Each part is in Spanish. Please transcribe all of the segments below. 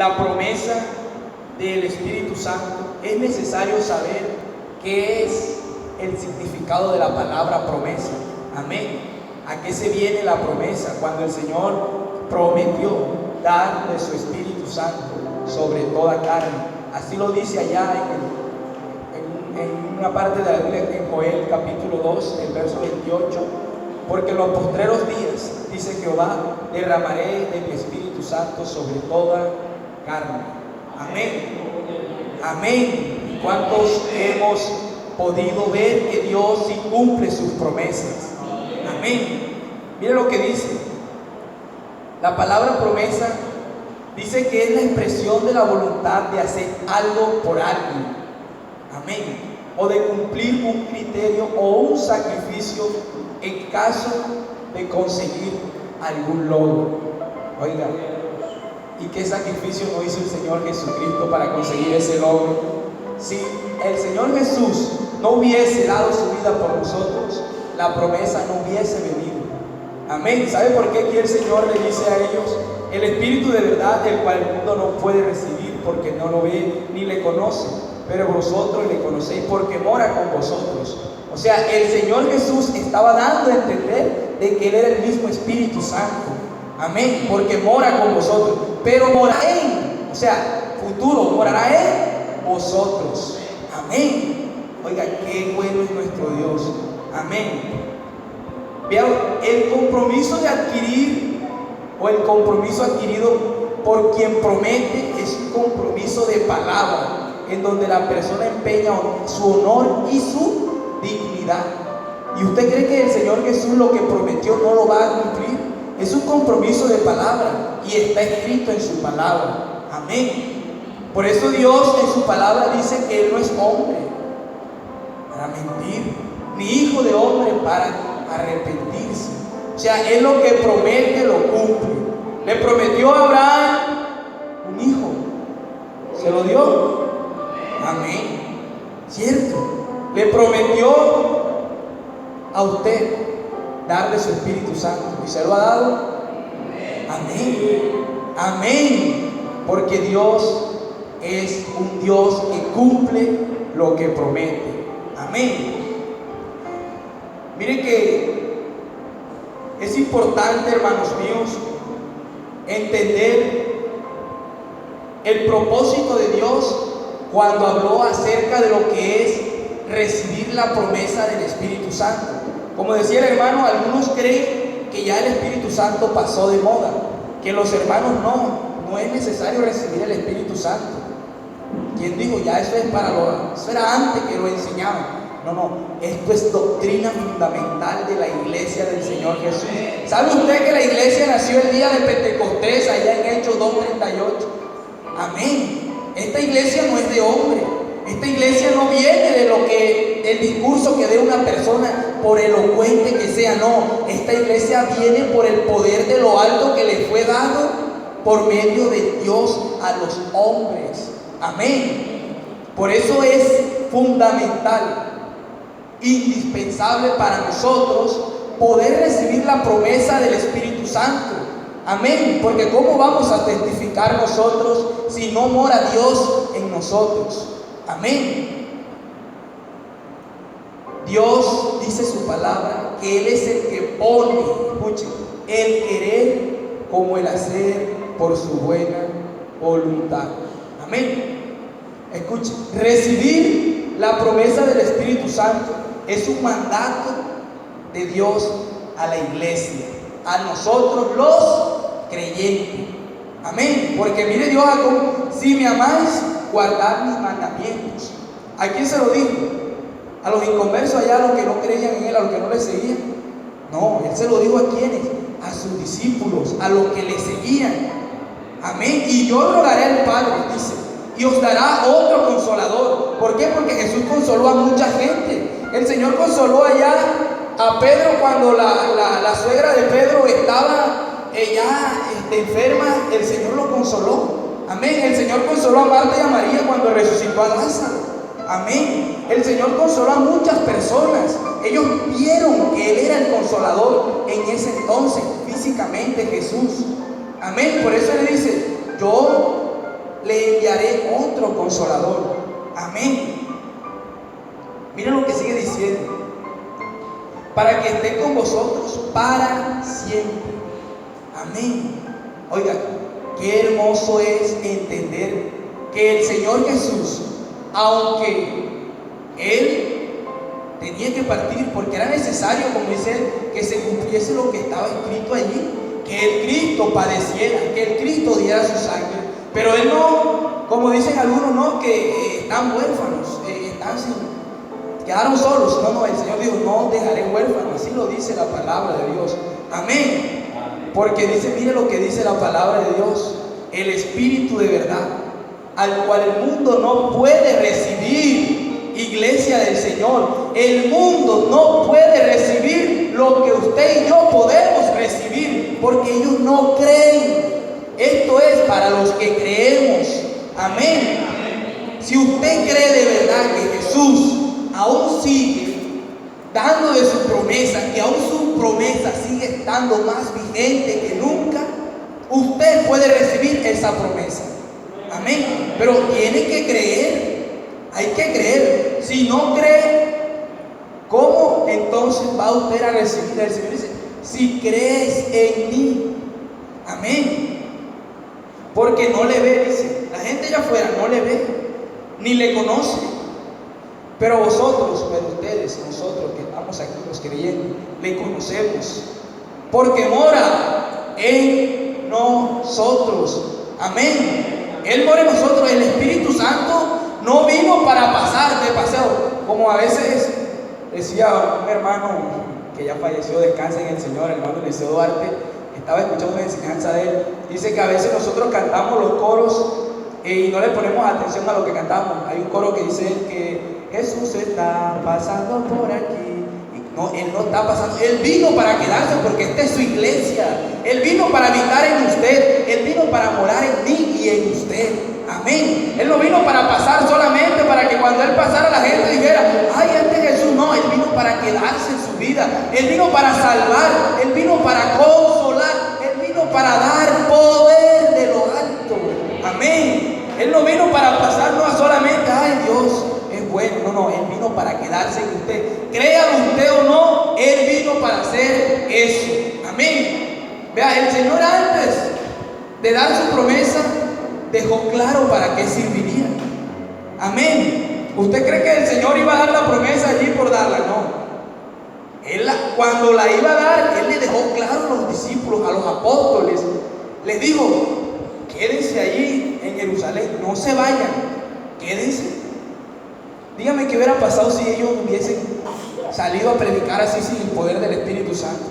la promesa del Espíritu Santo, es necesario saber qué es el significado de la palabra promesa. Amén. ¿A qué se viene la promesa? Cuando el Señor prometió dar de su Espíritu Santo sobre toda carne. Así lo dice allá en una parte de la Biblia, en Joel capítulo 2, el verso 28. Porque en los postreros días, dice Jehová, derramaré de mi Espíritu Santo sobre toda carne. Amén. Amén. ¿Cuántos hemos podido ver que Dios sí cumple sus promesas? Amén. Mire lo que dice. La palabra promesa dice que es la expresión de la voluntad de hacer algo por alguien. Amén. O de cumplir un criterio o un sacrificio en caso de conseguir algún logro. Oiga, ¿y qué sacrificio no hizo el Señor Jesucristo para conseguir ese logro? Si el Señor Jesús no hubiese dado su vida por nosotros, la promesa no hubiese venido. Amén. ¿Sabe por qué aquí el Señor le dice a ellos? El Espíritu de verdad, el cual el mundo no puede recibir porque no lo ve ni le conoce, pero vosotros le conocéis porque mora con vosotros. O sea, el Señor Jesús estaba dando a entender de que Él era el mismo Espíritu Santo. Amén. Porque mora con vosotros. Pero morará en, o sea, futuro, morará en vosotros. Amén. Oiga, qué bueno es nuestro Dios. Amén. Vean, el compromiso de adquirir o el compromiso adquirido por quien promete es un compromiso de palabra, en donde la persona empeña su honor y su dignidad. ¿Y usted cree que el Señor Jesús lo que prometió no lo va a cumplir? Es un compromiso de palabra y está escrito en su palabra. Amén. Por eso Dios en su palabra dice que Él no es hombre para mentir, ni hijo de hombre para arrepentirse. O sea, Él lo que promete lo cumple. Le prometió a Abraham un hijo, se lo dio. Amén. ¿Cierto? Le prometió a usted darle su Espíritu Santo y se lo ha dado. Amén. Amén. Porque Dios es un Dios que cumple lo que promete. Amén. Mire que es importante, hermanos míos, entender el propósito de Dios cuando habló acerca de lo que es recibir la promesa del Espíritu Santo. Como decía el hermano, algunos creen que ya el Espíritu Santo pasó de moda, que los hermanos no es necesario recibir el Espíritu Santo. ¿Quién dijo? Ya eso es eso era antes que lo enseñaban. No, esto es doctrina fundamental de la iglesia del Señor Jesús. ¿Sabe usted que la iglesia nació el día de Pentecostés, allá en Hechos 2:38? Amén. Esta iglesia no es de hombre. Esta iglesia no viene del discurso que dé una persona, por elocuente que sea. No, esta iglesia viene por el poder de lo alto que le fue dado por medio de Dios a los hombres. Amén. Por eso es fundamental, indispensable para nosotros poder recibir la promesa del Espíritu Santo. Amén. Porque ¿cómo vamos a testificar nosotros si no mora Dios en nosotros? Amén. Dios dice su palabra que Él es el que pone, escuchen, el querer como el hacer por su buena voluntad. Amén. Escuchen, recibir la promesa del Espíritu Santo es un mandato de Dios a la iglesia, a nosotros los creyentes. Amén. Porque mire Dios, si me amáis, guardad mis mandamientos. ¿A quién se lo dijo? ¿A los inconversos allá, a los que no creían en Él, a los que no le seguían? No, Él se lo dijo a quienes, a sus discípulos, a los que le seguían. Amén. Y yo rogaré al Padre, dice, y os dará otro consolador. ¿Por qué? Porque Jesús consoló a mucha gente. El Señor consoló allá a Pedro cuando la suegra de Pedro estaba enferma. El Señor lo consoló. Amén. El Señor consoló a Marta y a María cuando resucitó a Lázaro. Amén. El Señor consoló a muchas personas. Ellos vieron que Él era el consolador en ese entonces, físicamente Jesús. Amén. Por eso Él dice, yo otro consolador. Amén. Miren lo que sigue diciendo. Para que esté con vosotros para siempre. Amén. Oiga, qué hermoso es entender que el Señor Jesús, aunque Él tenía que partir porque era necesario, como dice Él, que se cumpliese lo que estaba escrito allí, que el Cristo padeciera, que el Cristo diera su sangre, pero Él no, como dicen algunos, no, que están huérfanos, quedaron solos. No, el Señor dijo, no dejaré huérfanos, así lo dice la palabra de Dios. Amén. Porque dice, mire lo que dice la palabra de Dios: el Espíritu de verdad, al cual el mundo no puede recibir. Iglesia del Señor, el mundo no puede recibir lo que usted y yo podemos recibir, porque ellos no creen. Esto es para los que creemos. Amén. Si usted cree de verdad que Jesús aún sigue dando de su promesa, que aún su promesa sigue estando más vigente que nunca, usted puede recibir esa promesa. Amén. Pero tiene que creer. Hay que creer. Si no cree, ¿cómo entonces va usted a recibir? El Señor dice, si crees en mí. Amén. Porque no le ve, dice. La gente allá afuera no le ve, ni le conoce. Pero vosotros, pero ustedes, nosotros que estamos aquí, los creyentes, le conocemos. Porque mora en nosotros. Amén. Él mora en nosotros. El Espíritu Santo no vino para pasar de paseo, como a veces decía un hermano que ya falleció, descansa en el Señor, el hermano Eliseo Duarte. Estaba escuchando una enseñanza de él. Dice que a veces nosotros cantamos los coros y no le ponemos atención a lo que cantamos. Hay un coro que dice que Jesús está pasando por aquí. No, Él no está pasando. Él vino para quedarse, porque esta es su iglesia. Él vino para habitar en usted. Él vino para morar en mí y en usted. Amén. Él no vino para pasar solamente para que cuando Él pasara la gente dijera, ay, este Jesús. No, Él vino para quedarse en su vida. Él vino para salvar. Él vino para consolar. Él vino para dar poder de lo alto. Amén. Él no vino para pasar no solamente, ay, Dios es bueno. No, Él vino para quedarse en usted. Créalo usted o no, Él vino para hacer eso. Amén. Vea, el Señor antes de dar su promesa dejó claro para qué serviría. Amén. ¿Usted cree que el Señor iba a dar la promesa allí por darla? No. Cuando la iba a dar, Él le dejó claro a los discípulos, a los apóstoles. Les dijo, quédense allí en Jerusalén, no se vayan, quédense. Dígame qué hubiera pasado si ellos hubiesen salido a predicar así sin el poder del Espíritu Santo.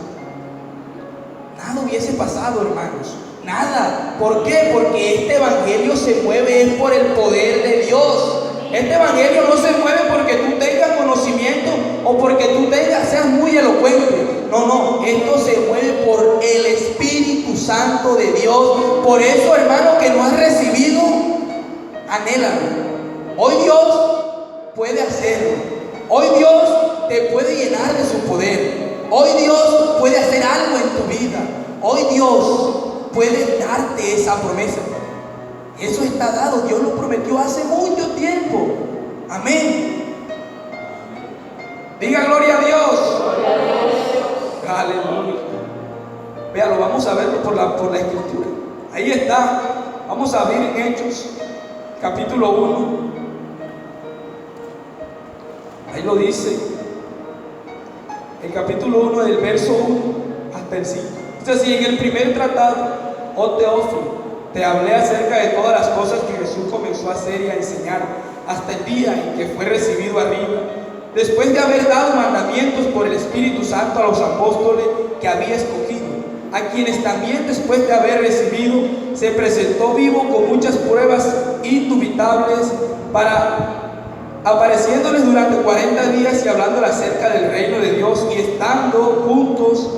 Nada hubiese pasado, hermanos. Nada. ¿Por qué? Porque este evangelio se mueve es por el poder de Dios. Este evangelio no se mueve porque tú tengas conocimiento o porque tú seas muy elocuente. No. Esto se mueve por el Espíritu Santo de Dios. Por eso, hermano, que no has recibido, anhélalo. Hoy Dios puede hacerlo. Hoy Dios te puede llenar de su poder. Hoy Dios puede hacer algo en tu vida. Hoy Dios puede darte esa promesa. Eso está dado. Dios lo prometió hace mucho tiempo. Amén. Diga gloria a Dios. Aleluya. Véalo, vamos a verlo por la escritura. Ahí está. Vamos a abrir en Hechos, capítulo 1. Ahí lo dice. El capítulo 1 del verso 1 hasta el 5. Dice así: en el primer tratado, oh Teófilo, te hablé acerca de todas las cosas que Jesús comenzó a hacer y a enseñar hasta el día en que fue recibido arriba, después de haber dado mandamientos por el Espíritu Santo a los apóstoles que había escogido, a quienes también después de haber recibido se presentó vivo con muchas pruebas indubitables, apareciéndoles durante 40 días y hablándoles acerca del reino de Dios, y estando juntos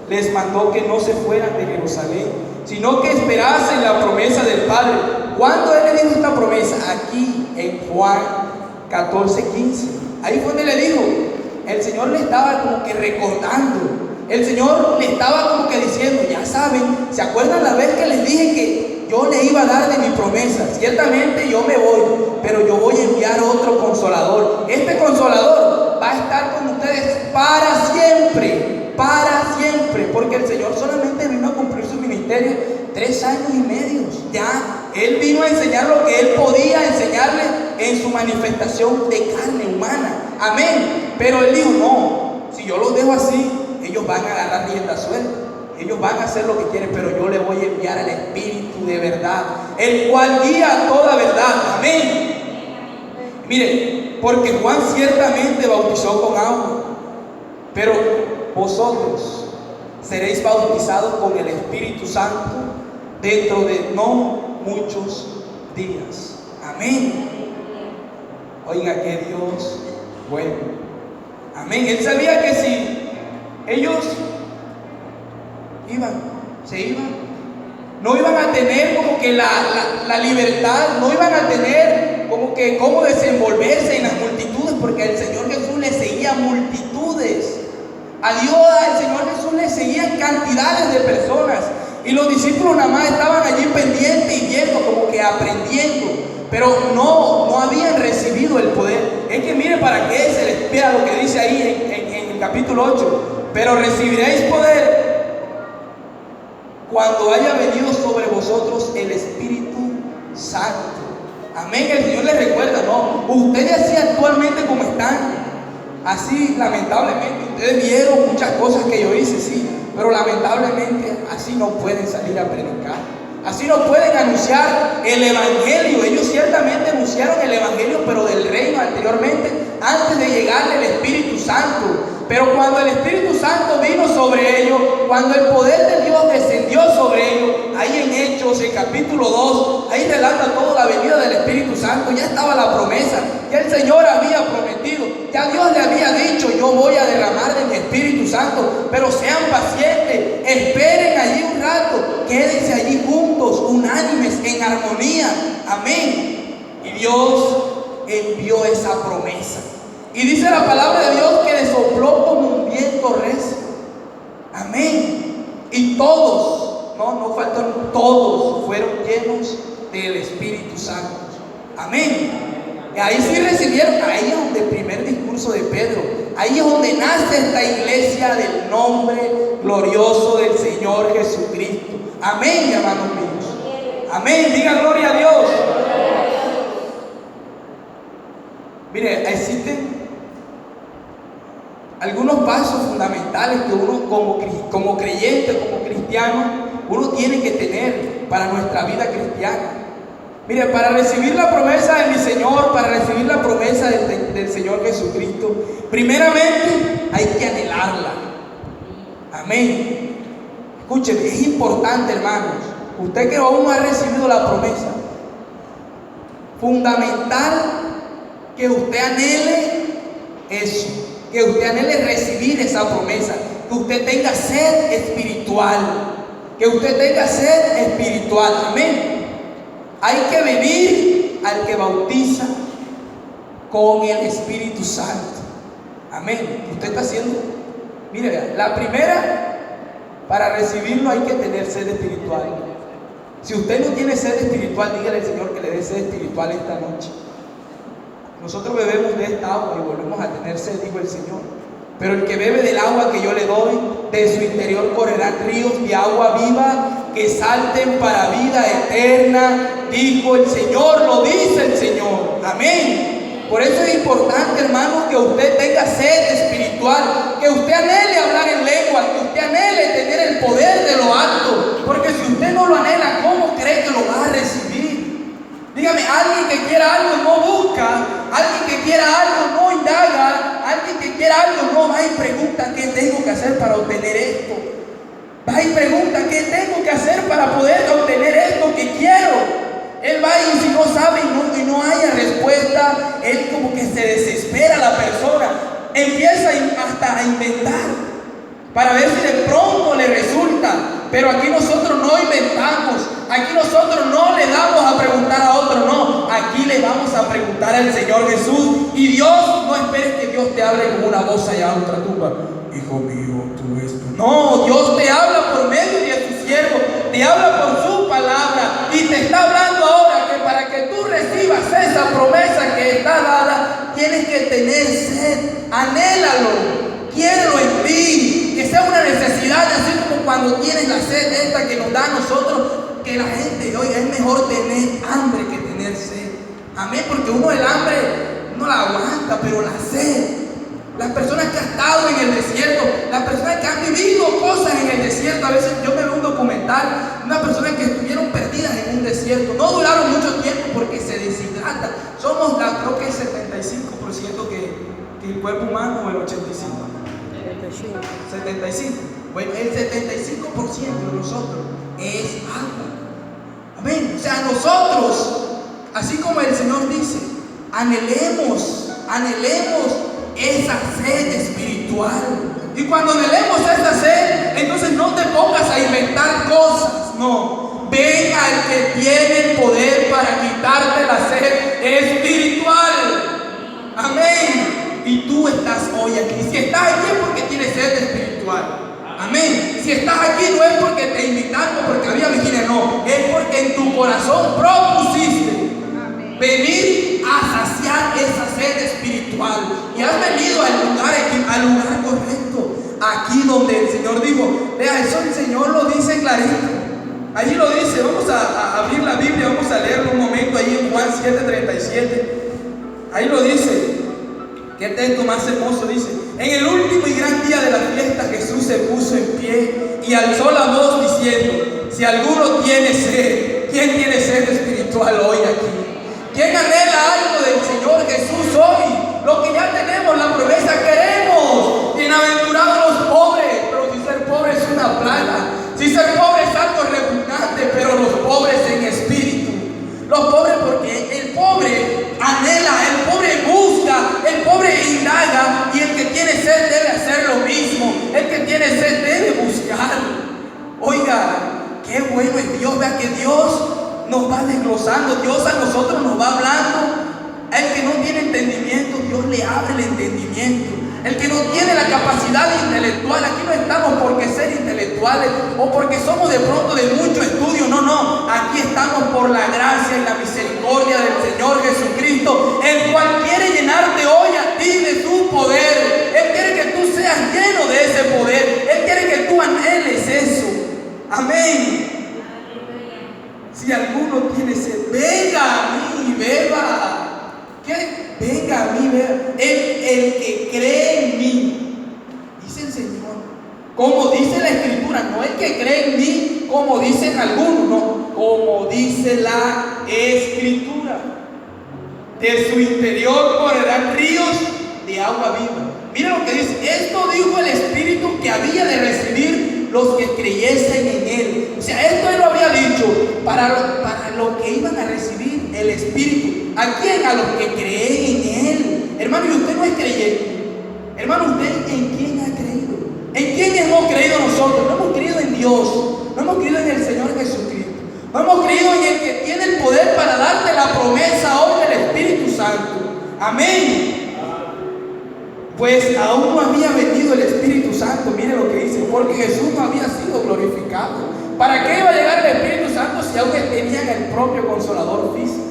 les mandó que no se fueran de Jerusalén, sino que esperasen la promesa del Padre. ¿Cuándo Él le dijo esta promesa? Aquí en Juan 14:15. Ahí fue donde le dijo. El Señor le estaba como que recordando. El Señor le estaba como que diciendo, ya saben, ¿se acuerdan la vez que les dije que yo le iba a dar de mi promesa. Ciertamente yo me voy, pero yo voy a enviar otro consolador. Este consolador va a estar con ustedes para siempre, porque el Señor solamente vino a cumplir su ministerio 3 años y medio. Ya, Él vino a enseñar lo que Él podía enseñarle en su manifestación de carne humana. Amén. Pero Él dijo, no, si yo los dejo así, ellos van a agarrar rienda suelta. Ellos van a hacer lo que quieren, pero yo le voy a enviar al Espíritu de verdad, el cual guía toda verdad. Amén. Mire, porque Juan ciertamente bautizó con agua, pero vosotros seréis bautizados con el Espíritu Santo dentro de no muchos días. Amén. Oiga, que Dios bueno. Amén. Él sabía que si ellos se iban, no iban a tener como que la libertad, no iban a tener como que cómo desenvolverse en las multitudes, porque al Señor Jesús le seguía multitudes. A Dios, al Señor Jesús le seguían cantidades de personas, y los discípulos nada más estaban allí pendientes y viendo, como que aprendiendo, pero no habían recibido el poder. Es que mire para qué se les espera lo que dice ahí en el capítulo 8: pero recibiréis poder cuando haya venido sobre vosotros el Espíritu Santo. Amén. El Señor les recuerda, no, ustedes así actualmente como están, así lamentablemente, ustedes vieron muchas cosas que yo hice, sí, pero lamentablemente así no pueden salir a predicar, así no pueden anunciar el Evangelio. Ellos ciertamente anunciaron el Evangelio, pero del reino anteriormente, antes de llegarle el Espíritu Santo. Pero cuando el Espíritu Santo vino sobre ellos, cuando el poder de Dios descendió sobre ellos, ahí en Hechos, en capítulo 2, ahí relata toda la venida del Espíritu Santo. Ya estaba la promesa, ya el Señor había prometido, ya Dios le había dicho: yo voy a derramar de mi Espíritu Santo, pero sean pacientes, esperen allí un rato, quédense allí juntos, unánimes, en armonía. Amén. Y Dios envió esa promesa. Y dice la palabra de Dios que le sopló como un viento recio. Amén. Y todos, no faltaron, todos fueron llenos del Espíritu Santo. Amén. Y ahí sí recibieron, ahí es donde el primer discurso de Pedro, ahí es donde nace esta iglesia del nombre glorioso del Señor Jesucristo. Amén, hermanos míos. Amén, diga gloria a Dios. Mire, existen algunos pasos fundamentales que uno como creyente, como cristiano, uno tiene que tener para nuestra vida cristiana. Mire, para recibir la promesa de mi Señor, para recibir la promesa del Señor Jesucristo, primeramente hay que anhelarla. Amén. Escúcheme, es importante, hermanos, usted que aún no ha recibido la promesa, fundamental que usted anhele eso, que usted anhele recibir esa promesa, que usted tenga sed espiritual, que usted tenga sed espiritual. Amén. Hay que venir al que bautiza con el Espíritu Santo. Amén. Usted está haciendo, mire, la primera, para recibirlo hay que tener sed espiritual. Si usted no tiene sed espiritual, dígale al Señor que le dé sed espiritual esta noche. Nosotros bebemos de esta agua y volvemos a tener sed, dijo el Señor. Pero el que bebe del agua que yo le doy, de su interior correrán ríos de agua viva que salten para vida eterna, dijo el Señor, lo dice el Señor. Amén. Por eso es importante, hermanos, que usted tenga sed espiritual, que usted anhele hablar en lengua, que usted anhele tener el poder de lo alto. Porque si usted no lo anhela, ¿cómo cree que lo va a recibir? Dígame, alguien que quiera algo no busca, alguien que quiera algo no indaga, alguien que quiera algo no va y pregunta: ¿qué tengo que hacer para obtener esto? Va y pregunta: ¿qué tengo que hacer para poder obtener esto que quiero? Él va y si no sabe y no haya respuesta, él como que se desespera la persona, empieza hasta a inventar para ver si de pronto le resulta. Pero aquí nosotros no inventamos, aquí nosotros no le damos a preguntar a otro, no, aquí le vamos a preguntar al Señor Jesús. Y Dios, no esperes que Dios te hable como una voz allá en otra tumba: hijo mío, tú esto. No, Dios te habla por medio de su siervo, te habla por su palabra y te tener sed, anhélalo. Quiero en ti, que sea una necesidad, así como cuando tienes la sed esta que nos da a nosotros, que la gente, oiga, es mejor tener hambre que tener sed. Amén, porque uno el hambre no la aguanta, pero la sed. Las personas que han estado en el desierto, las personas que han vivido cosas en el desierto, a veces yo me veo un documental, unas personas que estuvieron perdidas en un desierto, no duraron mucho tiempo porque se deshidratan. Somos, creo que el 75% que el cuerpo humano, o el 85%. 75. Bueno, el 75% de nosotros es agua. Amén. O sea, nosotros, así como el Señor dice, anhelemos esa sed espiritual. Y cuando anhelemos esa sed, entonces no te pongas a inventar cosas. No, ven al que tiene el poder para quitarte la sed espiritual. Amén. Y tú estás hoy aquí. Si estás aquí es porque tienes sed espiritual. Amén. Si estás aquí no es porque te invitaron, porque había vigilia, no. Es porque en tu corazón propusiste venir a saciar esa sed espiritual. Y has venido al lugar correcto. Aquí donde el Señor dijo, vea, eso el Señor lo dice clarito. Allí lo dice. Vamos a abrir la Biblia, vamos a leerlo un momento ahí en Juan 7:37. Ahí lo dice. ¿Qué texto más hermoso? Dice: en el último y gran día de la fiesta, Jesús se puso en pie y alzó la voz diciendo: si alguno tiene sed, ¿quién tiene sed espiritual hoy aquí? ¿Quién anhela algo del Señor Jesús hoy? Lo que ya tenemos, la promesa, queremos. Bienaventurados los pobres, pero si ser pobre es una plaga. Si ser pobre es algo repugnante, pero los pobres en espíritu. Los pobres, porque el pobre anhela, el pobre busca, el pobre indaga, y el que tiene sed debe hacer lo mismo. El que tiene sed debe buscar. Oiga, qué bueno es Dios. Vea que Dios nos va desglosando, Dios a nosotros nos va hablando. El que no tiene entendimiento, Dios le abre el entendimiento. El que no tiene la capacidad intelectual, aquí no estamos porque ser intelectuales o porque somos de pronto de mucho estudio, no, aquí estamos por la gracia y la misericordia del Señor Jesucristo, el cual quiere llenarte hoy a ti de su poder. Él quiere que tú seas lleno de ese poder, Él quiere que tú anheles eso. Amén. Si alguno tiene sed, venga a mí y beba. ¿Qué? Venga a mí, beba. El que cree en mí, dice el Señor, como dice la Escritura, no el que cree en mí, como dicen algunos, no, como dice la Escritura, de su interior correrán ríos de agua viva. Mira lo que dice: esto dijo el Espíritu que había de recibir los que creyesen en Él. O sea, esto Él lo había dicho para lo que iban a recibir el Espíritu. ¿A quién? A los que creen en Él. Hermano, y usted no es creyente. Hermano, ¿usted en quién ha creído? ¿En quién hemos creído nosotros? No hemos creído en Dios, no hemos creído en el Señor Jesucristo, no hemos creído en el que tiene el poder para darte la promesa hoy del Espíritu Santo. Amén. Pues aún no había venido el Espíritu Santo. Mire lo que dice: porque Jesús no había sido glorificado. ¿Para qué iba a llegar el Espíritu Santo si aún tenían el propio Consolador físico?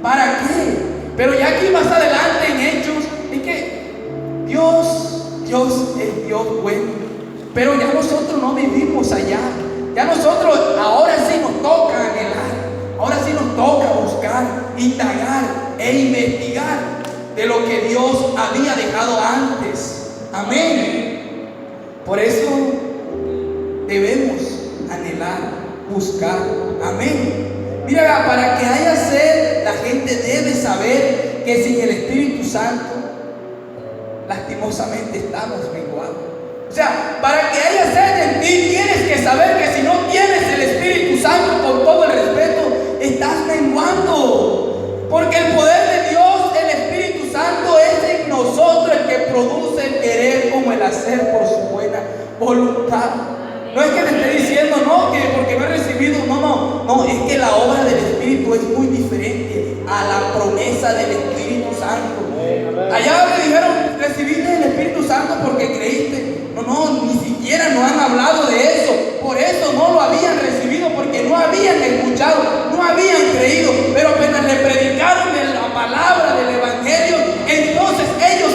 ¿Para qué? Pero ya aquí más adelante en Hechos, es que Dios es Dios bueno. Pero ya nosotros no vivimos allá. Ya nosotros ahora sí nos toca anhelar. Ahora sí nos toca buscar, indagar e investigar de lo que Dios había dejado antes. Amén. Por eso debemos anhelar, buscar. Amén. Mira, para que haya sed, la gente debe saber que sin el Espíritu Santo, lastimosamente estamos menguados. O sea, para que haya sed en ti, tienes que saber que si no tienes el Espíritu Santo, con todo el respeto, estás menguando. Porque el poder de Dios, el Espíritu Santo, es en nosotros el que produce el querer como el hacer por su buena voluntad. No es que te esté diciendo, no, que porque no he recibido, no, es que la obra del Espíritu es muy diferente a la promesa del Espíritu Santo. Allá me dijeron, recibiste el Espíritu Santo porque creíste. No, ni siquiera nos han hablado de eso. Por eso no lo habían recibido, porque no habían escuchado, no habían creído. Pero apenas le predicaron la palabra del Evangelio, entonces ellos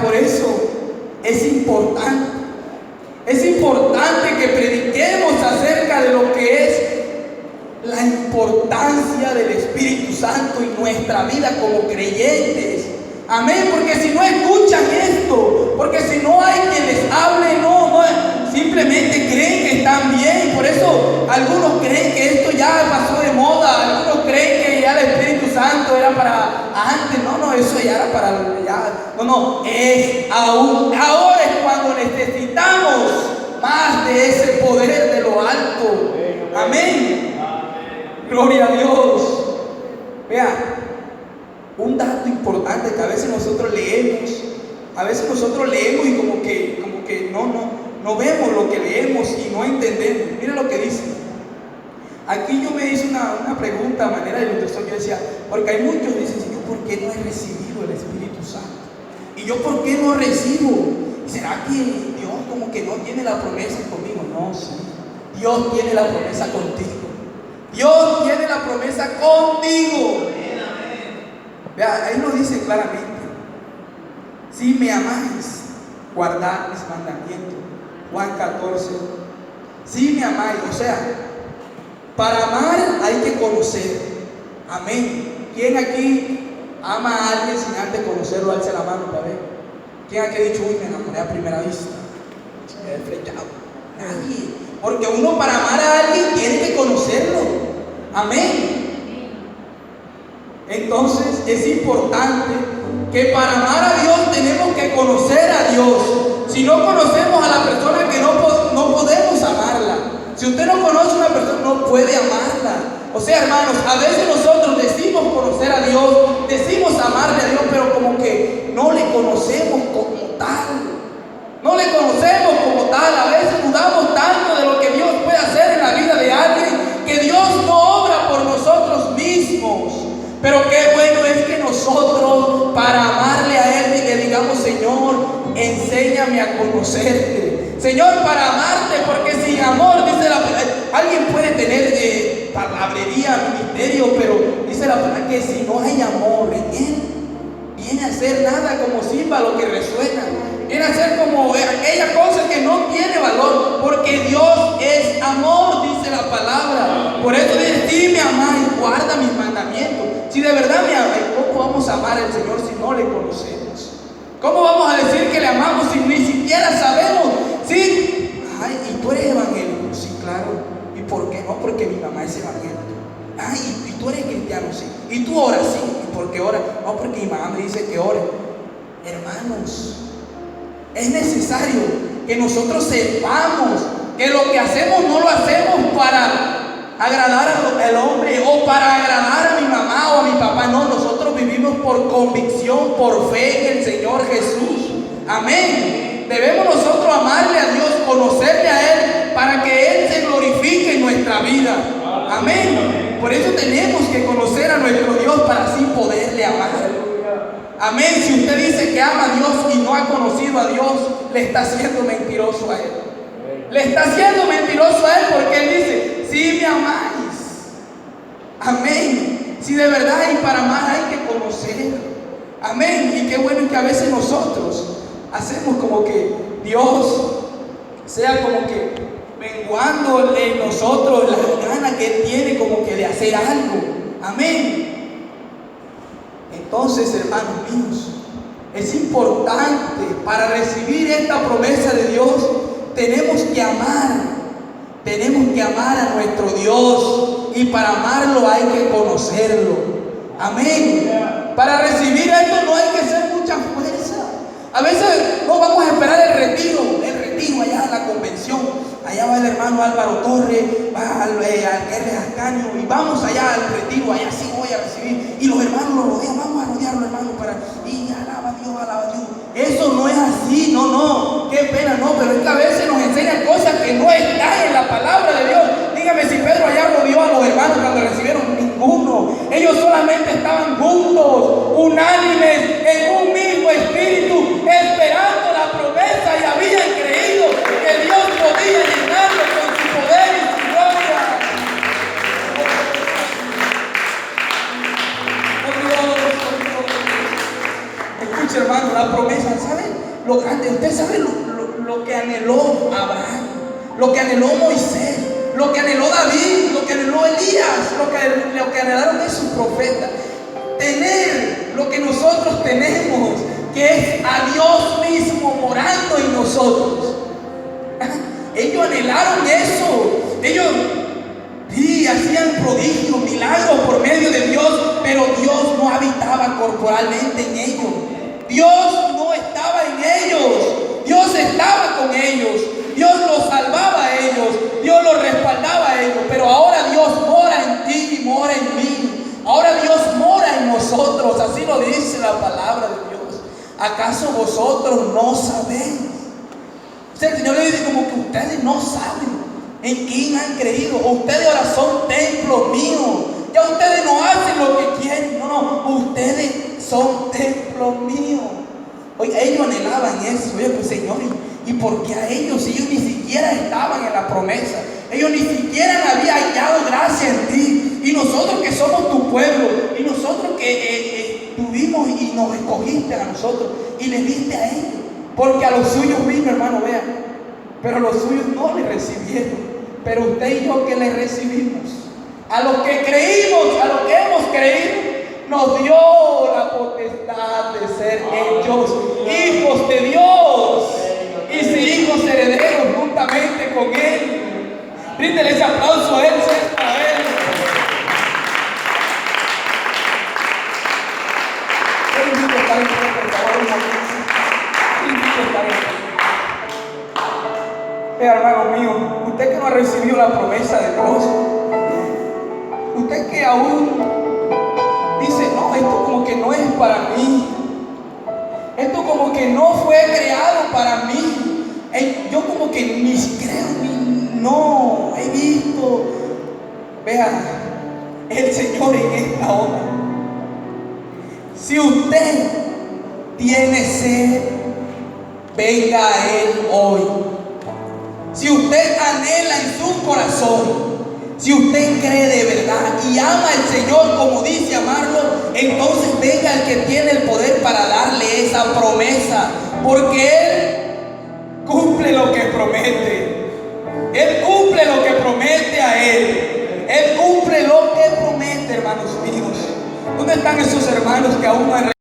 por eso es importante. Es importante que prediquemos acerca de lo que es la importancia del Espíritu Santo en nuestra vida como creyentes. Amén, porque si no escuchan esto, porque si no hay quien les hable, simplemente creen que están bien. Por eso algunos creen que esto ya pasó de moda, algunos creen que ya el Espíritu Santo era para antes. No, eso ya era para es aún, ahora es cuando necesitamos más de ese poder de lo alto. Amén. Gloria a Dios. Vea, un dato importante que a veces nosotros leemos y como que no vemos lo que leemos y no entendemos. Mira lo que dice. Aquí yo me hice una pregunta a manera de ilustración. Yo decía, porque hay muchos que dicen, Señor, ¿por qué no he recibido el Espíritu Santo? Y yo, ¿por qué no recibo? ¿Será que Dios como que no tiene la promesa conmigo? No, sí. Dios tiene la promesa contigo. Dios tiene la promesa contigo. Vea, ahí lo dice claramente. Si me amáis, guardad mis mandamientos. Juan 14. Si me amáis, o sea, para amar hay que conocer. Amén. ¿Quién aquí ama a alguien sin antes conocerlo? Alce la mano para ver. ¿Quién aquí ha dicho, uy, me enamoré a primera vista? Nadie. Porque uno para amar a alguien tiene que conocerlo. Amén. Entonces es importante que para amar a Dios tenemos que conocer a Dios. Si no conocemos a la persona, que no podemos amarla. Si usted no conoce a una persona, no puede amarla. O sea, hermanos, a veces nosotros decimos conocer a Dios, decimos amarle a Dios, pero como que no le conocemos como tal. No le conocemos como tal. A veces dudamos tanto de lo que Dios puede hacer en la vida de alguien, que Dios no obra por nosotros mismos. Pero qué bueno es que nosotros, para amarle a Él, le digamos, Señor, enséñame a conocerte. Señor, para amarte, porque sin amor, dice la palabra, alguien puede tener palabrería, ministerio, pero dice la palabra que si no hay amor en Él, viene a ser nada como címbalo que resuena. Viene a ser como aquella cosa que no tiene valor, porque Dios es amor, dice la palabra. Por eso dice, si me amáis, guarda mis mandamientos. Si de verdad me amáis, ¿cómo vamos a amar al Señor si no le conocemos? ¿Cómo vamos a decir que le amamos si ni siquiera sabemos? Sí, ay, ¿y tú eres evangélico? Sí, claro. ¿Y por qué? No, porque mi mamá es evangélica. Ay, ¿y tú eres cristiano? Sí. ¿Y tú oras? Sí. ¿Y por qué oras? No, porque mi mamá me dice que ore. Hermanos, es necesario que nosotros sepamos que lo que hacemos no lo hacemos para agradar al hombre o para agradar a mi mamá o a mi papá. No, nosotros vivimos por convicción, por fe en el Señor Jesús. Amén. Debemos nosotros amarle a Dios, conocerle a Él, para que Él se glorifique en nuestra vida. Amén. Por eso tenemos que conocer a nuestro Dios para así poderle amar. Amén. Si usted dice que ama a Dios y no ha conocido a Dios, le está siendo mentiroso a Él. Le está siendo mentiroso a Él, porque Él dice, si me amáis. Amén. Si de verdad hay para amar hay que conocer. Amén. Y qué bueno que a veces nosotros hacemos como que Dios sea como que menguando en nosotros las ganas que Él tiene como que de hacer algo. Amén. Entonces, hermanos míos, es importante para recibir esta promesa de Dios, tenemos que amar a nuestro Dios, y para amarlo hay que conocerlo. Amén. Para recibir esto no hay que hacer mucha fuerza. A veces no vamos a esperar el retiro allá en la convención. Allá va el hermano Álvaro Torres, va al R. Ascanio, y vamos allá al retiro, allá sí voy a recibir. Y los hermanos lo rodean, vamos a rodearlo, hermano, y alaba a Dios, alaba a Dios. Eso no es así, no, qué pena, no, pero es que a veces nos enseñan cosas que no están en la palabra de Dios. Dígame si Pedro allá rodeó a los hermanos cuando recibieron, ninguno. Ellos solamente estaban juntos, unánimes, en un mismo espíritu, esperando la promesa, y habían creído que Dios podía llenarlo con su poder y su gloria. Escuche, hermano, la promesa, ¿saben? lo grande. Usted sabe lo que anheló Abraham, lo que anheló Moisés, lo que anheló David, lo que anheló Elías, lo que anhelaron esos profetas. Tener lo que nosotros tenemos, que es a Dios mismo morando en nosotros. Ellos anhelaron eso. Ellos sí hacían prodigios, milagros por medio de Dios, pero Dios no habitaba corporalmente en ellos. Dios no estaba en ellos. Dios estaba con ellos. Dios los salvaba a ellos. Dios los respaldaba a ellos. Pero ahora Dios mora en ti y mora en mí. Ahora Dios mora en nosotros. Así lo dice la palabra de Dios. ¿Acaso vosotros no sabéis? O sea, el Señor le dice como que ustedes no saben en quién han creído. O ustedes ahora son templos míos. Ya ustedes no hacen lo que quieren. No, ustedes son templos míos. Oye, ellos anhelaban eso. Oye, pues Señor, ¿y por qué a ellos? Ellos ni siquiera estaban en la promesa. Ellos ni siquiera habían hallado gracia en ti. Y nosotros que somos tu pueblo, y nosotros que tuvimos y nos escogiste a nosotros, y les diste a ellos. Porque a los suyos vino, hermano, vean. Pero los suyos no le recibieron. Pero usted y yo que le recibimos. A los que creímos, a los que hemos creído, nos dio la potestad de ser hechos hijos de Dios. Y si hijos herederos juntamente con Él. Bríndele ese aplauso a Él, a Él. Yo le invito a estar en pie, por favor, un momento. Yo le invito a estar en pie. Vea, hermano mío, usted que no ha recibido la promesa de Dios, usted que aún dice, no, esto como que no es para mí, esto como que no fue creado para mí, yo como que ni creo, no he visto. Vea, el Señor en esta hora, si usted tiene sed, venga a Él hoy. Si usted anhela en su corazón, si usted cree de verdad y ama al Señor como dice amarlo, entonces venga el que tiene el poder para darle esa promesa, porque Él cumple lo que promete. Él cumple lo que promete a Él. Él cumple lo que promete, hermanos míos. ¿Dónde están esos hermanos que aún no han